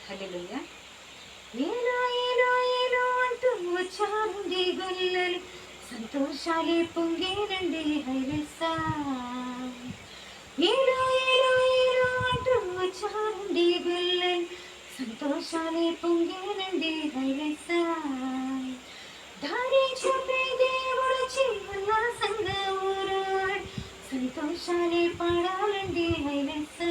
హల్లెలూయా. ఏలో ఏలో ఏలో అంటూ వచ్చారండి గొల్లలు, సంతోషాలే పొంగేనండి హైలెస్సా. ఏలో ఏలో ఏలో అంటూ వచ్చారండి గొల్లలు, సంతోషాలే పొంగేనండి హైలెస్సా. దారి చూపే దేవుడొచ్చి ఉల్లాసంగా ఊరాడు, సంతోషాలే పాడాలండి హైలెస్సా.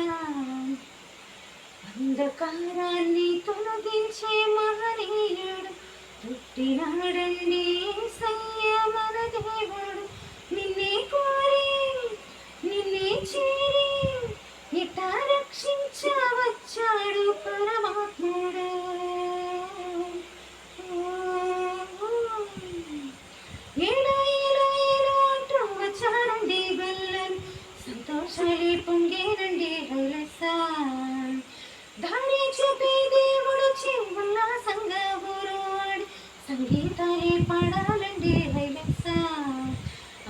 అంధకారాన్ని తొలగించే మహనీయుడు పుట్టినాడండి యేసయ్య మన దేవుడు. నిన్నే కోరి నిన్నే చేరి ఇట రక్షించవచ్చాడు పరమాత్ముడు. ఏలో ఏలో ఏలో అంటూ వచ్చారండి గొల్లలు, సంతోషాలే పొంగేనండి హైలెస్సా. దారి చూపే దేవుడొచ్చి ఉల్లాసంగా ఊరాడు, సంగీతాలే పాడాలండి హైలెస్సా.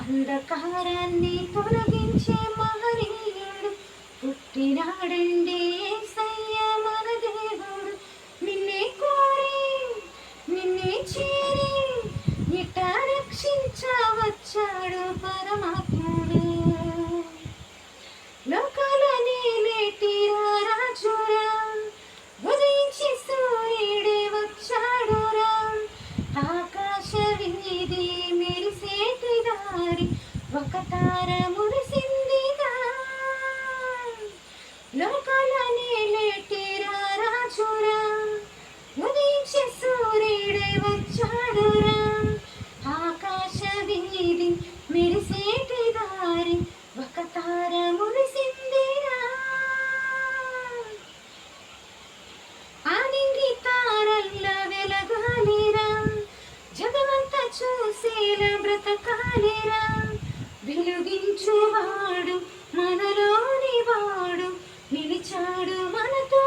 అంధకారాన్ని తొలగించే మహనీయుడు పుట్టినాడండి యేసయ్య మన దేవుడు. నిన్నే కోరి నిన్నే చేరి ఇట రక్షించవచ్చాడు పరమాత్ముడు. లోకాలని నేటిరా రాజురా, ఉదయించి సూర్యుడే వచ్చాడురా. ఆకాశ వీధి మెరిసేటి దారి ఒక తార మురిసిందిగా. లోకాలని నేటిరా రాజురా, ఉదయించి సూర్యుడే వచ్చాడురా. ఆకాశ వీధి మెరిసేటి దారి ఒక తార మురిసిందిరా. ఆనింగి తారల్ల వెలగాలిరా, జగమంతా చూసేలా బ్రతకాలిరా. వెలుగించువాడు మనలోని వాడు, నిలిచాడు మనతో